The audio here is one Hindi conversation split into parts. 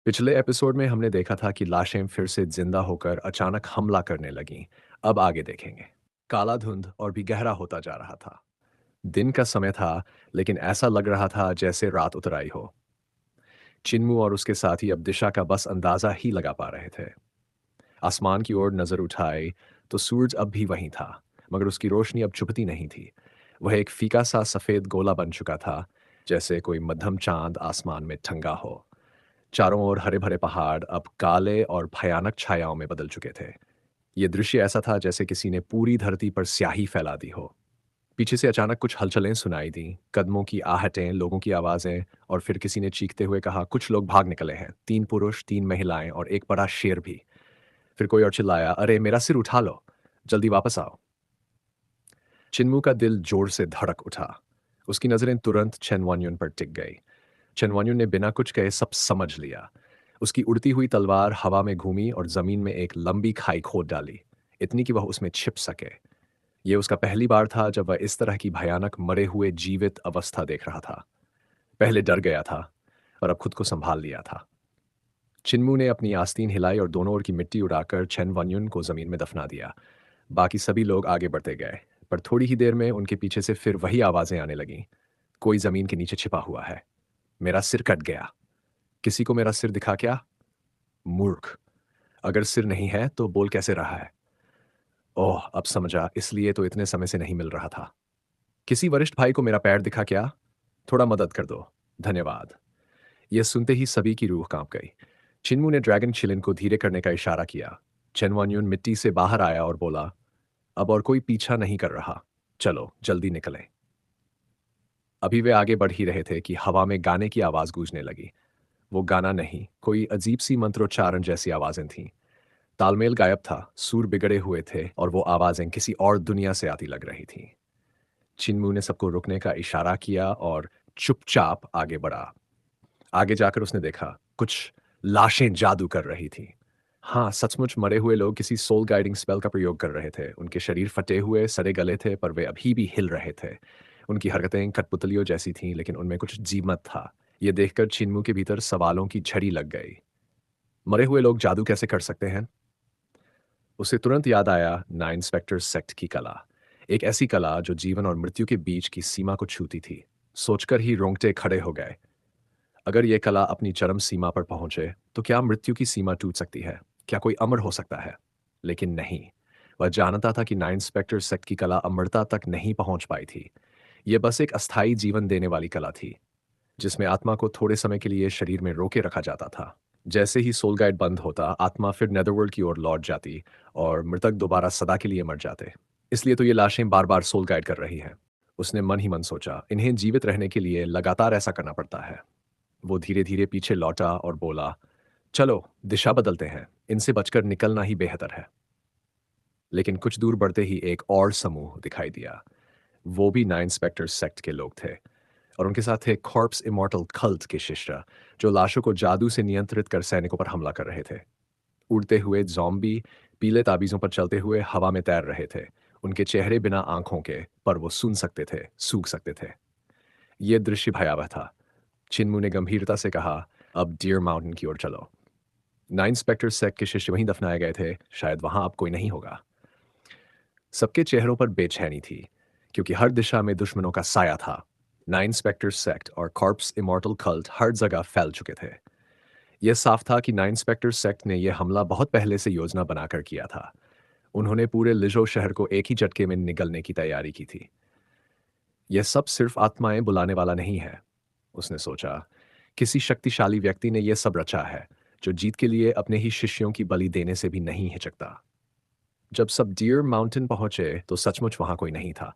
पिछले एपिसोड में हमने देखा था कि लाशें फिर से जिंदा होकर अचानक हमला करने लगीं। अब आगे देखेंगे। काला धुंध और भी गहरा होता जा रहा था। दिन का समय था, लेकिन ऐसा लग रहा था जैसे रात उतर आई हो। चिन्मू और उसके साथी अब दिशा का बस अंदाजा ही लगा पा रहे थे। आसमान की ओर नजर उठाई तो सूरज अब भी वहीं था, मगर उसकी रोशनी अब चुभती नहीं थी। वह एक फीका सा सफेद गोला बन चुका था, जैसे कोई मध्यम चांद आसमान में टंगा हो। चारों ओर हरे भरे पहाड़ अब काले और भयानक छायाओं में बदल चुके थे। ये दृश्य ऐसा था जैसे किसी ने पूरी धरती पर स्याही फैला दी हो। पीछे से अचानक कुछ हलचलें सुनाई दी, कदमों की आहटें, लोगों की आवाजें, और फिर किसी ने चीखते हुए कहा, कुछ लोग भाग निकले हैं, 3 पुरुष, 3 महिलाएं और एक बड़ा शेर भी। फिर कोई और चिल्लाया, अरे मेरा सिर उठा लो, जल्दी वापस आओ। चिन्मू का दिल जोर से धड़क उठा। उसकी नजरें तुरंत चेन वान्युन पर टिक गई। चेन वान्युन ने बिना कुछ कहे सब समझ लिया। उसकी उड़ती हुई तलवार हवा में घूमी और जमीन में एक लंबी खाई खोद डाली, इतनी कि वह उसमें छिप सके। यह उसका पहली बार था जब वह इस तरह की भयानक मरे हुए जीवित अवस्था देख रहा था। पहले डर गया था, पर अब खुद को संभाल लिया था। चिन्मू ने अपनी आस्तीन हिलाई और दोनों ओर की मिट्टी उड़ाकर चेन वन्युन को जमीन में दफना दिया। बाकी सभी लोग आगे बढ़ते गए, पर थोड़ी ही देर में उनके पीछे से फिर वही आवाजें आने लगीं। कोई जमीन के नीचे छिपा हुआ है। मेरा सिर कट गया। किसी को मेरा सिर दिखा क्या? मूर्ख। अगर सिर नहीं है तो बोल कैसे रहा है? ओह, अब समझा, इसलिए तो इतने समय से नहीं मिल रहा था। किसी वरिष्ठ भाई को मेरा पैर दिखा क्या? थोड़ा मदद कर दो। धन्यवाद। यह सुनते ही सभी की रूह कांप गई। चिन्मू ने ड्रैगन चिलिन को धीरे करने का इशारा किया। चेनवान्यून मिट्टी से बाहर आया और बोला, अब और कोई पीछा नहीं कर रहा। चलो जल्दी निकलें। अभी वे आगे बढ़ ही रहे थे कि हवा में गाने की आवाज गूंजने लगी। वो गाना नहीं, कोई अजीब सी मंत्रोच्चारण जैसी आवाजें थीं। तालमेल गायब था, सुर बिगड़े हुए थे और वो आवाजें किसी और दुनिया से आती लग रही थीं। चिन्मू ने सबको रुकने का इशारा किया और चुपचाप आगे बढ़ा। आगे जाकर उसने देखा, कुछ लाशें जादू कर रही थीं। हाँ, सचमुच मरे हुए लोग किसी सोल गाइडिंग स्पेल का प्रयोग कर रहे थे। उनके शरीर फटे हुए, सड़े गले थे, पर वे अभी भी हिल रहे थे। उनकी हरकतें कठपुतलियों जैसी थीं, लेकिन उनमें कुछ जीवत था। ये देखकर चिन्मू के भीतर सवालों की झड़ी लग गई। मरे हुए लोग जादू कैसे कर सकते हैं? उसे तुरंत याद आया नाइन इंस्पेक्टर सेक्ट की कला। एक ऐसी कला जो जीवन और मृत्यु के बीच की सीमा को छूती थी। सोचकर ही रोंगटे खड़े हो गए। अगर यह कला अपनी चरम सीमा पर पहुंचे तो क्या मृत्यु की सीमा टूट सकती है? क्या कोई अमर हो सकता है? लेकिन नहीं। वह जानता था कि नाइन इंस्पेक्टर सेक्ट की कला अमरता तक नहीं पहुंच पाई थी। यह बस एक अस्थायी जीवन देने वाली कला थी, जिसमें आत्मा को थोड़े समय के लिए शरीर में रोके रखा जाता था। जैसे ही सोल गाइड बंद होता, आत्मा फिर नेदरवर्ल्ड की ओर लौट जाती और मृतक दोबारा सदा के लिए मर जाते। इसलिए तो ये लाशें बार बार सोल गाइड कर रही हैं। उसने मन ही मन सोचा, इन्हें जीवित रहने के लिए लगातार ऐसा करना पड़ता है। वो धीरे धीरे पीछे लौटा और बोला, चलो दिशा बदलते हैं, इनसे बचकर निकलना ही बेहतर है। लेकिन कुछ दूर बढ़ते ही एक और समूह दिखाई दिया। वो भी नाइन इंस्पेक्टर सेक्ट के लोग थे, और उनके साथ थे कॉर्प्स इमॉर्टल कल्ट के शिष्य, जो लाशों को जादू से नियंत्रित कर सैनिकों पर हमला कर रहे थे। उड़ते हुए जॉम्बी, पीले ताबीजों पर चलते हुए हवा में तैर रहे थे। उनके चेहरे बिना आंखों के, पर वो सुन सकते थे, सूंघ सकते थे। ये दृश्य भयावह था। चिन्मू ने गंभीरता से कहा, अब डियर माउंटेन की ओर चलो। नाइन इंस्पेक्टर सेक्ट के शिष्य वहीं दफनाए गए थे, शायद वहां अब कोई नहीं होगा। सबके चेहरों पर बेचैनी थी, क्योंकि हर दिशा में दुश्मनों का साया था। नाइन इंस्पेक्टर सेक्ट और कॉर्प्स इमॉर्टल कल्ट हर जगह फैल चुके थे। यह साफ था कि नाइन इंस्पेक्टर सेक्ट ने यह हमला बहुत पहले से योजना बनाकर किया था। उन्होंने पूरे लिजो शहर को एक ही झटके में निगलने की तैयारी की थी। यह सब सिर्फ आत्माएं बुलाने वाला नहीं है, उसने सोचा। किसी शक्तिशाली व्यक्ति ने यह सब रचा है, जो जीत के लिए अपने ही शिष्यों की बलि देने से भी नहीं हिचकता। जब सब डियर माउंटेन पहुंचे तो सचमुच वहां कोई नहीं था।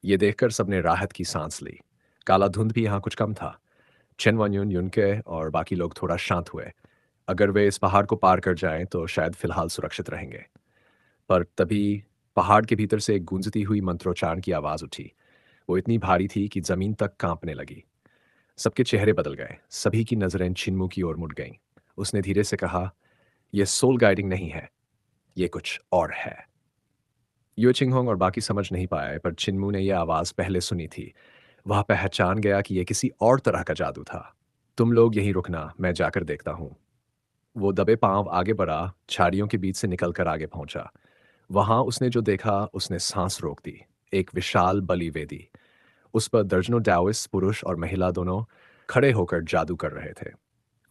ये देखकर सबने राहत की सांस ली। काला धुंध भी यहाँ कुछ कम था। चेन वन्युन, युनके और बाकी लोग थोड़ा शांत हुए। अगर वे इस पहाड़ को पार कर जाएं तो शायद फिलहाल सुरक्षित रहेंगे। पर तभी पहाड़ के भीतर से एक गूंजती हुई मंत्रोच्चारण की आवाज उठी। वो इतनी भारी थी कि जमीन तक कांपने लगी। सबके चेहरे बदल गए, सभी की नजरें चिन्मू की ओर मुड़ गईं। उसने धीरे से कहा, यह सोल गाइडिंग नहीं है, ये कुछ और है। यो चिंगहोंग और बाकी समझ नहीं पाए, पर चिन्मू ने यह आवाज पहले सुनी थी। वह पहचान गया कि यह किसी और तरह का जादू था। तुम लोग यहीं रुकना, मैं जाकर देखता हूँ। वो दबे पांव आगे बढ़ा, झाड़ियों के बीच से निकलकर आगे पहुंचा। वहां उसने जो देखा, उसने सांस रोक दी। एक विशाल बलि वेदी। उस पर दर्जनों डाओइस्ट पुरुष और महिला दोनों खड़े होकर जादू कर रहे थे।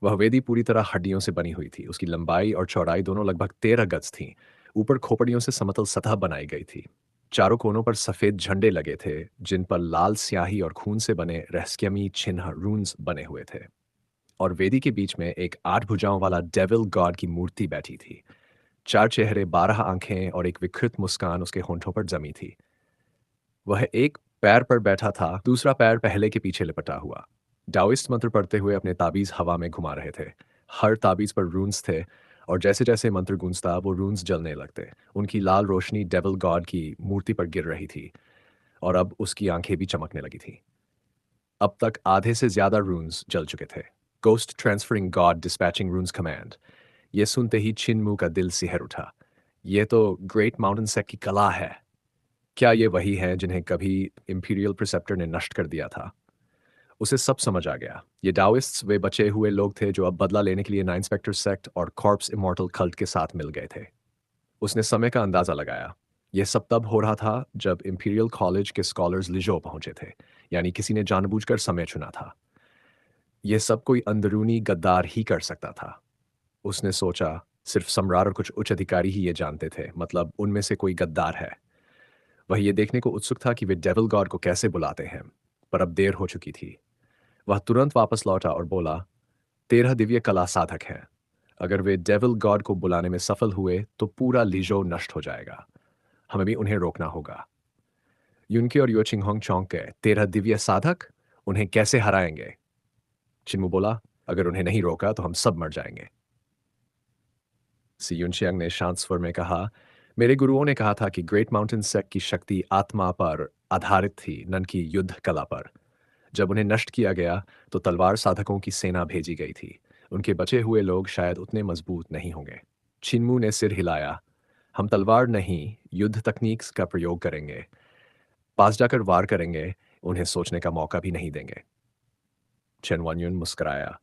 वह वेदी पूरी तरह हड्डियों से बनी हुई थी। उसकी लंबाई और चौड़ाई दोनों लगभग 13 गज थीं। ऊपर खोपड़ियों से समतल सतह बनाई गई थी। चारों कोनों पर सफेद झंडे लगे थे, जिन पर लाल स्याही और खून से बने रहस्यमयी चिन्ह रून्स बने हुए थे। और वेदी के बीच में एक 8 भुजाओं वाला डेविल गॉड की मूर्ति बैठी थी। 4 चेहरे, 12 आंखें और एक विकृत मुस्कान उसके होंठों पर जमी थी। वह एक पैर पर बैठा था, दूसरा पैर पहले के पीछे लिपटा हुआ। डाओइस्ट मंत्र पढ़ते हुए अपने ताबीज हवा में घुमा रहे थे। हर ताबीज पर रून्स थे, और जैसे जैसे मंत्र गूंजता वो रून्स जलने लगते। उनकी लाल रोशनी डेविल गॉड की मूर्ति पर गिर रही थी, और अब उसकी आंखें भी चमकने लगी थी। अब तक आधे से ज्यादा रून्स जल चुके थे। Ghost transferring God dispatching रून्स command. ये सुनते ही छिनमू का दिल सिहर उठा। ये तो ग्रेट माउंटेन सेक की कला है। क्या ये वही हैं जिन्हें कभी इंपीरियल प्रिसेप्टर ने नष्ट कर दिया था? उसे सब समझ आ गया। ये डाओइस्ट्स वे बचे हुए लोग थे जो अब बदला लेने के लिए नाइन इंस्पेक्टर सेक्ट और कॉर्प्स इमॉर्टल कल्ट के साथ मिल गए थे। उसने समय का अंदाजा लगाया। यह सब तब हो रहा था जब इंपीरियल कॉलेज के स्कॉलर्स लिजो पहुंचे थे, यानी किसी ने जानबूझकर समय चुना था। यह सब कोई अंदरूनी गद्दार ही कर सकता था। उसने सोचा, सिर्फ सम्राट और कुछ उच्च अधिकारी ही ये जानते थे, मतलब उनमें से कोई गद्दार है। वह ये देखने को उत्सुक था कि वे डेविल गॉड को कैसे बुलाते हैं, पर अब देर हो चुकी थी। वह तुरंत वापस लौटा और बोला, 13 दिव्य कला साधक हैं। अगर वे डेविल गॉड को बुलाने में सफल हुए तो पूरा लिजो नष्ट हो जाएगा। हमें भी उन्हें रोकना होगा। युनके और योचिंग होंग चौंक गए। 13 दिव्य साधक? उन्हें कैसे हराएंगे? चिन्मू बोला, अगर उन्हें नहीं रोका तो हम सब मर जाएंगे। सी युनशियांग ने शांत स्वर में कहा, मेरे गुरुओं ने कहा था कि ग्रेट माउंटेन सेक की शक्ति आत्मा पर आधारित थी, न कि युद्ध कला पर। जब उन्हें नष्ट किया गया तो तलवार साधकों की सेना भेजी गई थी। उनके बचे हुए लोग शायद उतने मजबूत नहीं होंगे। छिनमू ने सिर हिलाया। हम तलवार नहीं, युद्ध तकनीक का प्रयोग करेंगे। पास जाकर वार करेंगे, उन्हें सोचने का मौका भी नहीं देंगे। चेन वान्युन मुस्कुराया।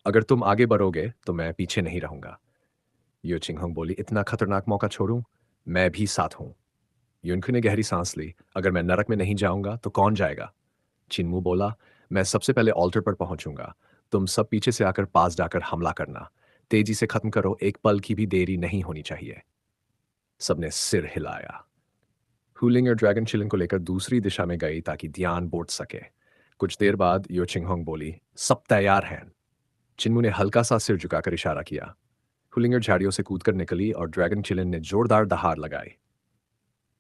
अगर तुम आगे बढ़ोगे तो मैं पीछे नहीं रहूंगा। यो चिंगहोंग बोली, इतना खतरनाक मौका छोड़ूं? मैं भी साथ हूं। युनखु ने गहरी सांस ली। अगर मैं नरक में नहीं जाऊंगा तो कौन जाएगा? चिन्मू बोला, मैं सबसे पहले ऑल्टर पर पहुंचूंगा। तुम सब पीछे से आकर पास जाकर हमला करना। तेजी से खत्म करो, एक पल की भी देरी नहीं होनी चाहिए। सबने सिर हिलाया। हुलिंग और ड्रैगन चिलिंग को लेकर दूसरी दिशा में गई ताकि ध्यान बोट सके। कुछ देर बाद यो चिंगहोंग बोली, सब तैयार हैं। चिन्मू ने हल्का सा सिर झुकाकर इशारा किया। हुलिंगर झाड़ियों से कूदकर निकली और ड्रैगन चिलिन ने जोरदार दहाड़ लगाई।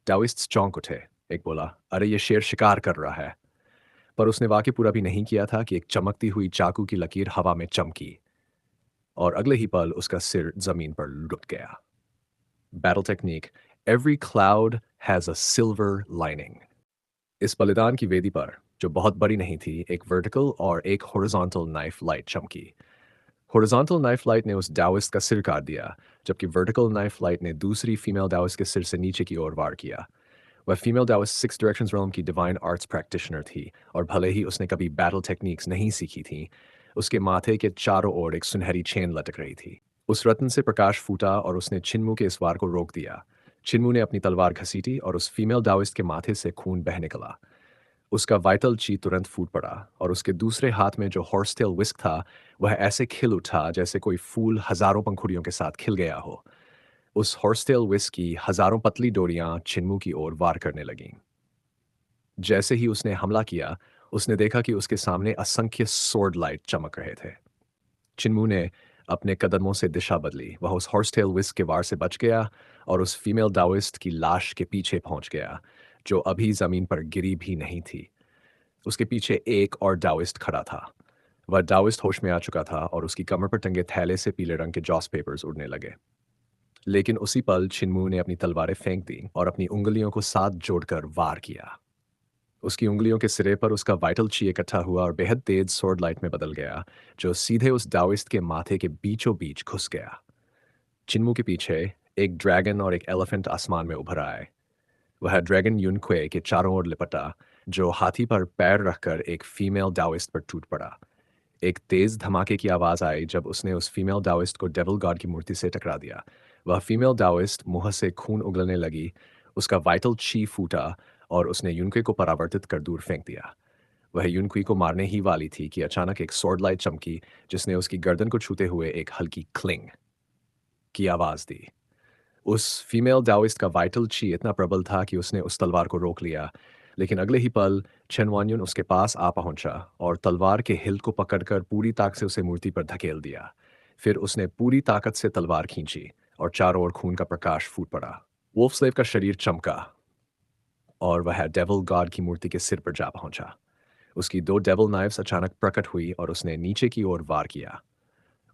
डाओइस्ट्स चौंक उठे। एक बोला, अरे ये शेर शिकार कर रहा है। पर उसने वाक्य पूरा भी नहीं किया था कि एक चमकती हुई चाकू की लकीर हवा में चमकी, और अगले ही पल उसका सिर जमीन पर लुढ़क गया। Battle technique, every cloud has a silver lining. इस बलिदान की वेदी पर, जो बहुत बड़ी नहीं थी, एक वर्टिकल और एक हॉरिजॉन्टल नाइफ लाइट चमकी। हॉरिजॉन्टल नाइफ लाइट ने उस डाओइस्ट का सिर काट दिया, जबकि वर्टिकल नाइफ लाइट ने दूसरी फीमेल डाओइस्ट के सिर से नीचे की ओर वार किया। वह फीमेल डाओइस्ट सिक्स डायरेक्शंस realm की डिवाइन आर्ट्स प्रैक्टिशनर थी, और भले ही उसने कभी बैटल टेक्निक्स नहीं सीखी थी, उसके माथे के चारों ओर एक सुनहरी चेन लटक रही थी। उस रत्न से प्रकाश फूटा और उसने छिन्मू के इस वार को रोक दिया। छिन्मू ने अपनी तलवार घसीटी और उस फीमेल डाओइस्ट के माथे से खून बह निकला। उसका वाइटल ची तुरंत फूट पड़ा, और उसके दूसरे हाथ में जो हॉर्सटेल विस्क था, वह ऐसे खिल उठा जैसे कोई फूल हजारों पंखुड़ियों के साथ खिल गया हो। उस हॉर्सटेल विस्क की हजारों पतली डोरियां छिन्मू की ओर वार करने लगीं। जैसे ही उसने हमला किया, उसने देखा कि उसके सामने असंख्य स्वॉर्ड लाइट चमक रहे थे। चिन्मू ने अपने कदमों से दिशा बदली। वह उस हॉर्सटेल विस्क के वार से बच गया और उस फीमेल डाओइस्ट की लाश के पीछे पहुंच गया, जो अभी जमीन पर गिरी भी नहीं थी। उसके पीछे एक और डाओइस्ट खड़ा था। वह डाओइस्ट होश में आ चुका था और उसकी कमर पर टंगे थैले से पीले रंग के जॉस पेपर्स उड़ने लगे। लेकिन उसी पल छिन्मू ने अपनी तलवारें फेंक दी और अपनी उंगलियों को साथ जोड़कर वार किया। उसकी उंगलियों के सिरे पर उसका वाइटल ची इकट्ठा हुआ और बेहद तेज स्वॉर्ड लाइट में बदल गया, जो सीधे उस डाओइस्ट के माथे के बीचों बीच घुस गया। चिन्मू के पीछे एक ड्रैगन और एक एलिफेंट आसमान में उभर आए। वह ड्रैगन युनक्वे के चारों ओर लिपटा, जो हाथी पर पैर रखकर एक फीमेल डाओइस्ट पर टूट पड़ा। एक तेज धमाके की आवाज़ आई जब उसने उस फीमेल डाओइस्ट को डेविल गॉड की मूर्ति से टकरा दिया। वह फीमेल डाओइस्ट मुंह से खून उगलने लगी, उसका वाइटल ची फूटा और उसने युनक्वे को परावर्तित कर दूर फेंक दिया। वह युनक्वी को मारने ही वाली थी कि अचानक एक स्वॉर्ड लाइट चमकी, जिसने उसकी गर्दन को छूते हुए एक हल्की क्लिंग की आवाज़ दी। उस फीमेल डाओइस्ट का वाइटल ची इतना प्रबल था कि उसने उस तलवार को रोक लिया, लेकिन अगले ही पल चेन वानयुन उसके पास आ पहुंचा और तलवार के हिल को पकड़कर पूरी ताकत से उसे मूर्ति पर धकेल दिया। फिर उसने पूरी ताकत से तलवार खींची और चारों ओर खून का प्रकाश फूट पड़ा। वोल्फ स्लेव का शरीर चमका और वह डेविल गॉड की मूर्ति के सिर पर जा पहुंचा। उसकी दो डेविल नाइफ्स अचानक प्रकट हुई और उसने नीचे की ओर वार किया।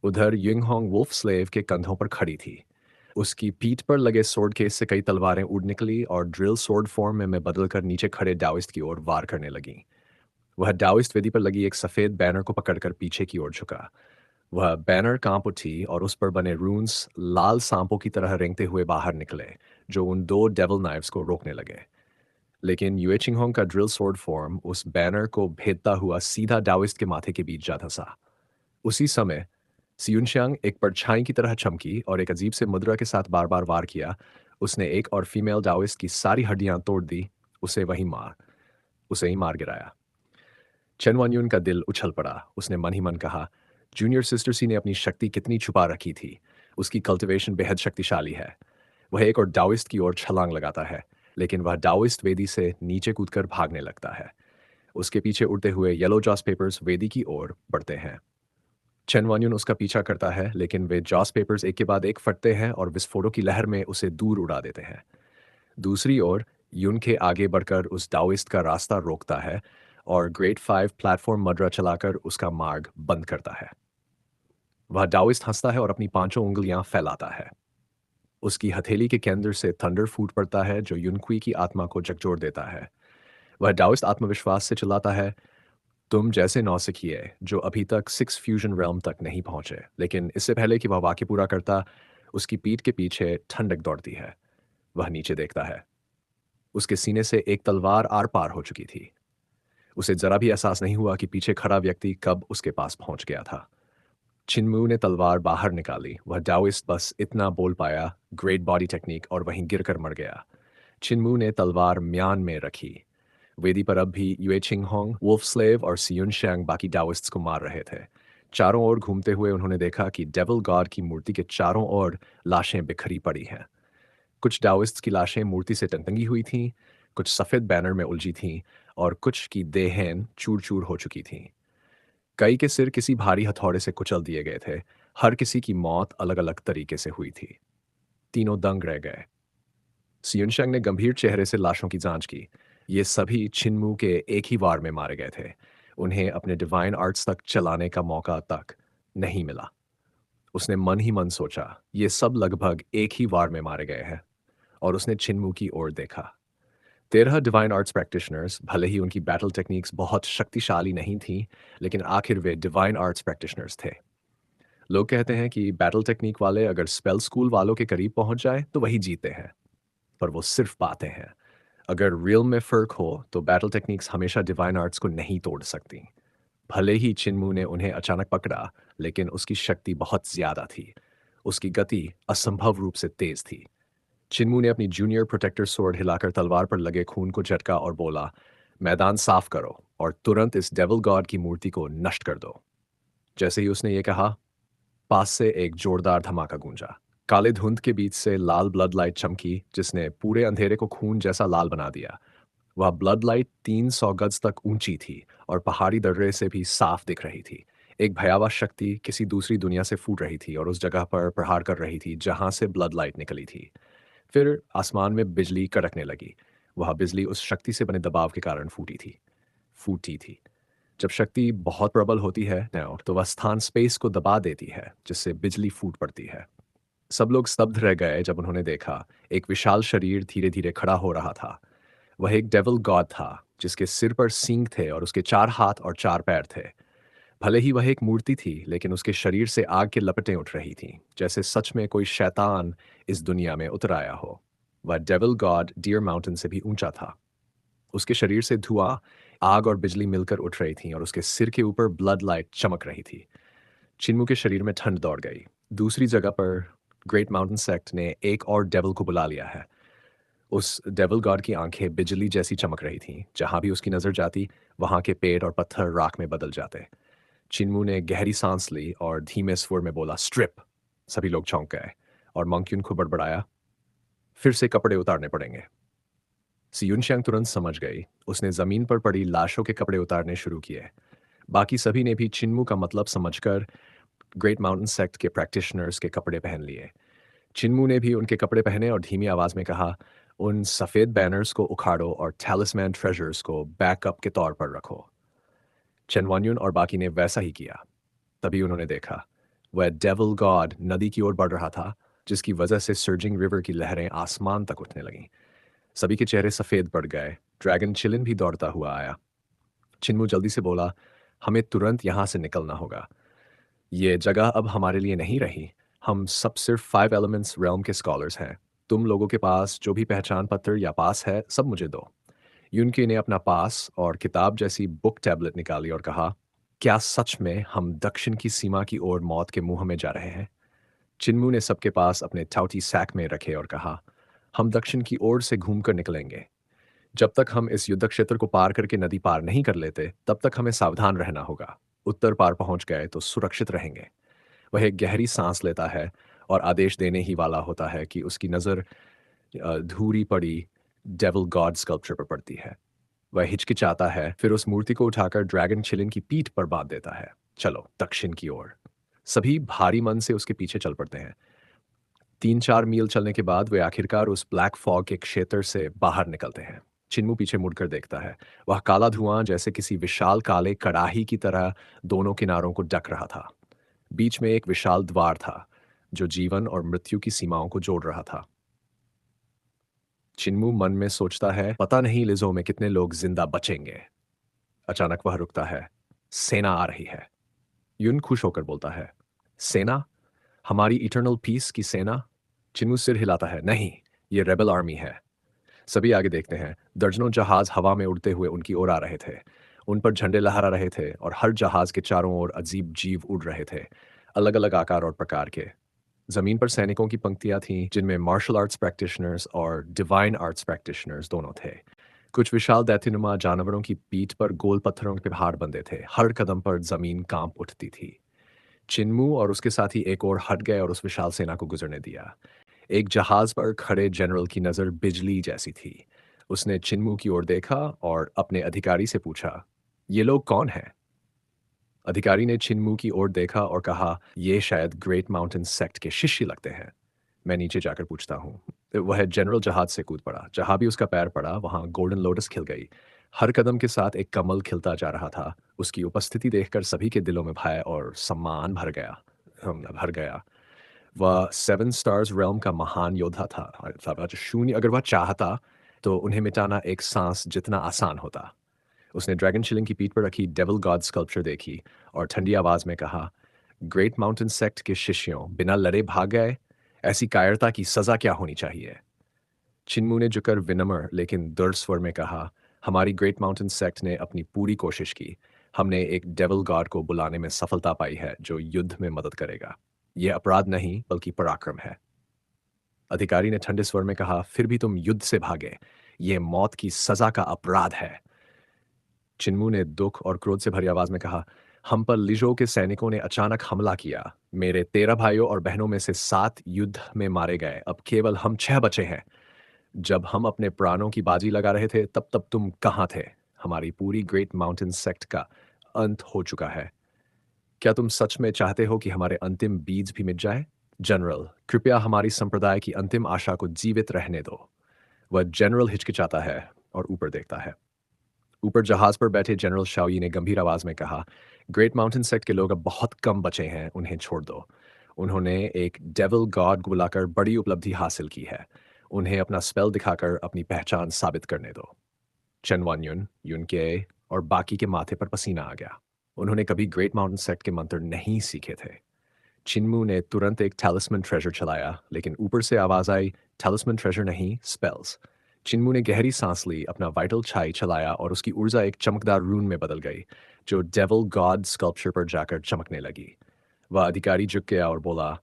उधर युंगहोंग वुल्फ स्लेव के कंधों पर खड़ी थी। उसकी पीठ पर लगे स्वॉर्ड केस से कई तलवारें उड़ निकली और ड्रिल स्वॉर्ड फॉर्म में बदलकर नीचे खड़े डाओइस्ट की ओर वार करने लगीं। वह डाओइस्ट वेदी पर लगी एक सफेद बैनर को पकड़कर पीछे की ओर झुका। वह बैनर कांप उठी और उस पर बने रून्स लाल सांपों की तरह रेंगते हुए बाहर निकले, जो उन दो डेविल नाइफ्स को रोकने लगे। लेकिन युए चिंगहोंग का ड्रिल स्वॉर्ड फॉर्म उस बैनर को भेदता हुआ सीधा डाओइस्ट के माथे के बीच जा धंसा। उसी समय सियुनशांग एक परछाई की तरह चमकी और एक अजीब से मुद्रा के साथ बार बार वार किया। उसने एक और फीमेल डाओइस्ट की सारी हड्डियां तोड़ दी, उसे ही मार गिराया। चेन वानयुन का दिल उछल पड़ा। उसने मन ही मन कहा, जूनियर सिस्टर सी ने अपनी शक्ति कितनी छुपा रखी थी। उसकी कल्टिवेशन बेहद शक्तिशाली है। वह एक और डाओइस्ट की ओर छलांग लगाता है, लेकिन वह डाओइस्ट वेदी से नीचे कूदकर भागने लगता है। उसके पीछे उड़ते हुए येलो जॉस पेपर्स वेदी की ओर बढ़ते हैं। चेन वान्यून उसका पीछा करता है, लेकिन वे जॉस पेपर्स एक के बाद एक फटते हैं और विस्फोटों की लहर में उसे दूर उड़ा देते हैं। दूसरी ओर यून के आगे बढ़कर उस डाओइस्ट का रास्ता रोकता है और ग्रेट फाइव प्लेटफॉर्म मडरा चलाकर उसका मार्ग बंद करता है। वह डाओइस्ट हंसता है और अपनी पांचों उंगलियां फैलाता है। उसकी हथेली के केंद्र से थंडर फूट पड़ता है, जो युनक्वी की आत्मा को झकझोर देता है। वह डाओइस्ट आत्मविश्वास से चिल्लाता है, तुम जैसे नौसिखिए जो अभी तक सिक्स फ्यूजन realm तक नहीं पहुंचे। लेकिन इससे पहले कि वह वाक्य पूरा करता, उसकी पीठ के पीछे ठंडक दौड़ती है। वह नीचे देखता है। उसके सीने से एक तलवार आर पार हो चुकी थी। उसे जरा भी एहसास नहीं हुआ कि पीछे खड़ा व्यक्ति कब उसके पास पहुंच गया था। चिन्मू ने तलवार बाहर निकाली। वह डाओइस्ट बस इतना बोल पाया, ग्रेट बॉडी टेक्निक, और वहीं गिरकर मर गया। चिन्मू ने तलवार म्यान में रखी। वेदी पर अब भी युए चिंगहोंग, वुल्फ स्लेव और सियुन शैंग बाकी डाओइस्ट्स को मार रहे थे। चारों ओर घूमते हुए उन्होंने देखा कि डेविल गॉड की मूर्ति के चारों ओर लाशें बिखरी पड़ी हैं। कुछ डाओइस्ट्स की लाशें मूर्ति से टंगी हुई थीं, कुछ सफ़ेद बैनर में उलझी थीं और कुछ की देहें चूर-चूर हो चुकी थीं। कई के सिर किसी भारी हथौड़े से कुचल दिए गए थे। हर किसी की मौत अलग-अलग तरीके से हुई थी। तीनों दंग रह गए। सियुनशंग ने गंभीर चेहरे से लाशों की जांच की। ये सभी छिनमू के एक ही वार में मारे गए थे। उन्हें अपने डिवाइन आर्ट्स तक चलाने का मौका तक नहीं मिला। उसने मन ही मन सोचा, ये सब लगभग एक ही वार में मारे गए हैं, और उसने छिनमू की ओर देखा। 13 डिवाइन आर्ट्स प्रैक्टिशनर्स, भले ही उनकी बैटल टेक्निक्स बहुत शक्तिशाली नहीं थीं, लेकिन आखिर वे डिवाइन आर्ट्स प्रैक्टिशनर्स थे। लोग कहते हैं कि बैटल टेक्निक वाले अगर स्पेल स्कूल वालों के करीब पहुंच जाए तो वही जीते हैं, पर वो सिर्फ बातें हैं। अगर रियल में फ़र्क हो तो बैटल टेक्निक्स हमेशा डिवाइन आर्ट्स को नहीं तोड़ सकती। भले ही चिन्मू ने उन्हें अचानक पकड़ा, लेकिन उसकी शक्ति बहुत ज़्यादा थी। उसकी गति असंभव रूप से तेज थी। चिन्मू ने अपनी जूनियर प्रोटेक्टर स्वॉर्ड हिलाकर तलवार पर लगे खून को झटका और बोला, मैदान साफ करो और तुरंत इस डेविल गॉड की मूर्ति को नष्ट कर दो। जैसे ही उसने ये कहा, पास से एक जोरदार धमाका गूंजा। काले धुंध के बीच से लाल ब्लड लाइट चमकी, जिसने पूरे अंधेरे को खून जैसा लाल बना दिया। वह ब्लड लाइट 300 गज तक ऊंची थी और पहाड़ी दर्रे से भी साफ दिख रही थी। एक भयावह शक्ति किसी दूसरी दुनिया से फूट रही थी और उस जगह पर प्रहार कर रही थी जहां से ब्लड लाइट निकली थी। फिर आसमान में बिजली कड़कने लगी। वह बिजली उस शक्ति से बने दबाव के कारण फूटी थी। जब शक्ति बहुत प्रबल होती है तो वह स्थान स्पेस को दबा देती है, जिससे बिजली फूट पड़ती है। सब लोग स्तब्ध रह गए जब उन्होंने देखा एक विशाल शरीर धीरे धीरे खड़ा हो रहा था। वह एक डेविल गॉड था, जिसके सिर पर सींग थे और उसके 4 हाथ और 4 पैर थे। भले ही वह एक मूर्ति थी, लेकिन उसके शरीर से आग की लपटें उठ रही थीं, जैसे सच में कोई शैतान इस दुनिया में उतर आया हो। वह डेविल गॉड डियर माउंटेन से भी ऊंचा था। उसके शरीर से धुआं आग और बिजली मिलकर उठ रही थी और उसके सिर के ऊपर ब्लड लाइट चमक रही थी। चिन्मू के शरीर में ठंड दौड़ गई। दूसरी जगह पर ग्रेट माउंटेन सेक्ट ने एक और डेविल को बुला लिया है। उस डेविल गॉड की आंखें बिजली जैसी चमक रही थीं। जहां भी उसकी नजर जाती, वहां के पेड़ और पत्थर राख में बदल जाते। चिन्मू ने गहरी सांस ली और धीमे स्वर में बोला, स्ट्रिप। सभी लोग चौंक गए और मंक्यून को बड़बड़ाया, फिर से कपड़े उतारने पड़ेंगे। सियुनशियांग तुरंत समझ गई। उसने जमीन पर पड़ी लाशों के कपड़े उतारने शुरू किए। बाकी सभी ने भी चिन्मू का मतलब समझकर ग्रेट माउंटेन सेक्ट के प्रैक्टिशनर्स के कपड़े पहन लिए। चिन्मू ने भी उनके कपड़े पहने और धीमी आवाज में कहा, उन सफेद बैनर्स को उखाड़ो और टैलिस्मैन ट्रेजर्स को बैकअप के तौर पर रखो। चेनवान्युन और बाकी ने वैसा ही किया। तभी उन्होंने देखा, वह डेविल गॉड नदी की ओर बढ़ रहा था, जिसकी वजह से सर्जिंग रिवर की लहरें आसमान तक उठने लगीं। सभी के चेहरे सफेद पड़ गए। ड्रैगन चिलिन भी दौड़ता हुआ आया। चिन्मू जल्दी से बोला, हमें तुरंत यहां से निकलना होगा। ये जगह अब हमारे लिए नहीं रही। हम सब सिर्फ 5 एलिमेंट्स realm के स्कॉलर्स हैं। तुम लोगों के पास जो भी पहचान पत्र या पास है, सब मुझे दो। यूनके ने अपना पास और किताब जैसी बुक टैबलेट निकाली और कहा, क्या सच में हम दक्षिण की सीमा की ओर मौत के मुंह में जा रहे हैं? चिन्मू ने सबके पास अपने टाउटी सैक में रखे और कहा, हम दक्षिण की ओर से घूमकर निकलेंगे। जब तक हम इस युद्ध क्षेत्र को पार करके नदी पार नहीं कर लेते, तब तक हमें सावधान रहना होगा। उत्तर पार पहुंच गए तो सुरक्षित रहेंगे। वह एक गहरी सांस लेता है और आदेश देने ही वाला होता है कि उसकी नज़र धूरी पड़ी डेविल गॉड स्कल्पचर पर पड़ती है। वह हिचकिचाता है, फिर उस मूर्ति को उठाकर ड्रैगन चिलिन की पीठ पर बांध देता है। चलो दक्षिण की ओर। सभी भारी मन से उसके पीछे चल पड़ते हैं। 3-4 मील चलने के बाद वे आखिरकार उस ब्लैक फॉग के क्षेत्र से बाहर निकलते हैं। चिन्मू पीछे मुड़कर देखता है। वह काला धुआं जैसे किसी विशाल काले कड़ाही की तरह दोनों किनारों को ढक रहा था। बीच में एक विशाल द्वार था, जो जीवन और मृत्यु की सीमाओं को जोड़ रहा था। चिन्मू मन में सोचता है, पता नहीं लिजो में कितने लोग जिंदा बचेंगे। अचानक वह रुकता है। सेना आ रही है। युन खुश होकर बोलता है, सेना? हमारी इटर्नल पीस की सेना? चिन्मू सिर हिलाता है, नहीं, ये रेबल आर्मी है। सभी आगे देखते हैं। दर्जनों जहाज हवा में उड़ते हुए उनकी ओर आ रहे थे। उन पर झंडे लहरा रहे थे और हर जहाज के चारों ओर अजीब जीव उड़ रहे थे, अलग अलग आकार और प्रकार के। जमीन पर सैनिकों की पंक्तियां थीं, जिनमें मार्शल आर्ट्स प्रैक्टिशनर्स और डिवाइन आर्ट्स प्रैक्टिशनर्स दोनों थे। कुछ विशाल दैत्यनुमा जानवरों की पीठ पर गोल पत्थरों के पहाड़ बंधे थे। हर कदम पर जमीन कांप उठती थी। चिन्मू और उसके साथी एक और हट गए और उस विशाल सेना को गुजरने दिया। एक जहाज पर खड़े जनरल की नज़र बिजली जैसी थी। उसने चिन्मू की ओर देखा और अपने अधिकारी से पूछा, ये लोग कौन हैं? अधिकारी ने चिन्मू की ओर देखा और कहा, ये शायद ग्रेट माउंटेन सेक्ट के शिष्य लगते हैं। मैं नीचे जाकर पूछता हूँ। वह जनरल जहाज से कूद पड़ा। जहां भी उसका पैर पड़ा, वहां गोल्डन लोटस खिल गई। हर कदम के साथ एक कमल खिलता जा रहा था। उसकी उपस्थिति देखकर सभी के दिलों में भय और सम्मान भर गया। वह 7 स्टार्स realm का महान योद्धा था। अर्थात शून्य अगर वह चाहता, तो उन्हें मिटाना एक सांस जितना आसान होता। उसने ड्रैगन चिलिंग की पीठ पर रखी डेविल गॉड स्कल्पचर देखी और ठंडी आवाज में कहा, ग्रेट माउंटेन सेक्ट के शिष्यों, बिना लड़े भाग गए? ऐसी कायरता की सजा क्या होनी चाहिए? चिन्मू ने झुकर विनम्र लेकिन दृढ़ स्वर में कहा, हमारी ग्रेट माउंटेन सेक्ट ने अपनी पूरी कोशिश की। हमने एक डेविल गॉड को बुलाने में सफलता पाई है, जो युद्ध में मदद करेगा। यह अपराध नहीं, बल्कि पराक्रम है। अधिकारी ने ठंडे स्वर में कहा, फिर भी तुम युद्ध से भागे। यह मौत की सजा का अपराध है। चिन्मू ने दुख और क्रोध से भरी आवाज में कहा, हम पर लिजो के सैनिकों ने अचानक हमला किया। मेरे 13 भाइयों और बहनों में से 7 युद्ध में मारे गए। अब केवल हम 6 बचे हैं। जब हम अपने प्राणों की बाजी लगा रहे थे, तब तब तुम कहाँ थे? हमारी पूरी ग्रेट माउंटेन सेक्ट का अंत हो चुका है। क्या तुम सच में चाहते हो कि हमारे अंतिम बीज भी मिट जाए? जनरल, कृपया हमारी संप्रदाय की अंतिम आशा को जीवित रहने दो। वह जनरल हिचकिचाता है और ऊपर देखता है। ऊपर जहाज पर बैठे जनरल शाओई ने गंभीर आवाज में कहा, ग्रेट माउंटेन सेक्ट के लोग अब बहुत कम बचे हैं, उन्हें छोड़ दो। उन्होंने एक डेविल गॉड को बुलाकर बड़ी उपलब्धि हासिल की है। उन्हें अपना स्पेल दिखाकर अपनी पहचान साबित करने दो। चेन वान्युन, युनके और बाकी के माथे पर पसीना आ गया। उन्होंने कभी ग्रेट माउंटेन सेक्ट के मंत्र नहीं सीखे थे। चिन्मू ने तुरंत एक टैलिस्मैन ट्रेजर चलाया, लेकिन ऊपर से आवाज आई, टैलिस्मैन ट्रेजर नहीं, स्पेल्स। चिन्मू ने गहरी सांस ली, अपना वाइटल छाई चलाया और उसकी ऊर्जा एक चमकदार रून में बदल गई, जो डेविल गॉड स्कल्पचर पर जाकर चमकने लगी। वह अधिकारी झुक गया और बोला,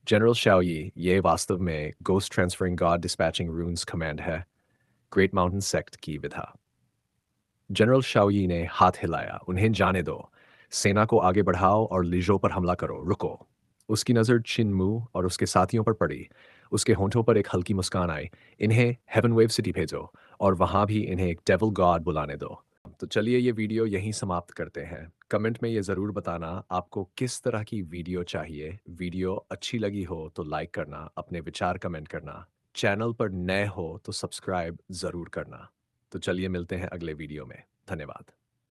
जनरल शाओई, ये वास्तव में ghost transferring God dispatching रून्स command है, ग्रेट माउंटेन सेक्ट की विधा। जनरल शाओई ने हाथ हिलाया, उन्हें जाने दो। सेना को आगे बढ़ाओ और लिजो पर हमला करो, रुको। उसकी नज़र चिन्मू और उसके साथियों पर पड़ी। उसके होंठों पर एक हल्की मुस्कान आई। इन्हें हेवन वेव सिटी भेजो और वहां भी इन्हें एक डेविल गॉड बुलाने दो। तो चलिए ये वीडियो यहीं समाप्त करते हैं। कमेंट में ये ज़रूर बताना आपको किस तरह की वीडियो चाहिए। वीडियो अच्छी लगी हो तो लाइक करना, अपने विचार कमेंट करना। चैनल पर नए हो तो सब्सक्राइब ज़रूर करना। तो चलिए मिलते हैं अगले वीडियो में। धन्यवाद।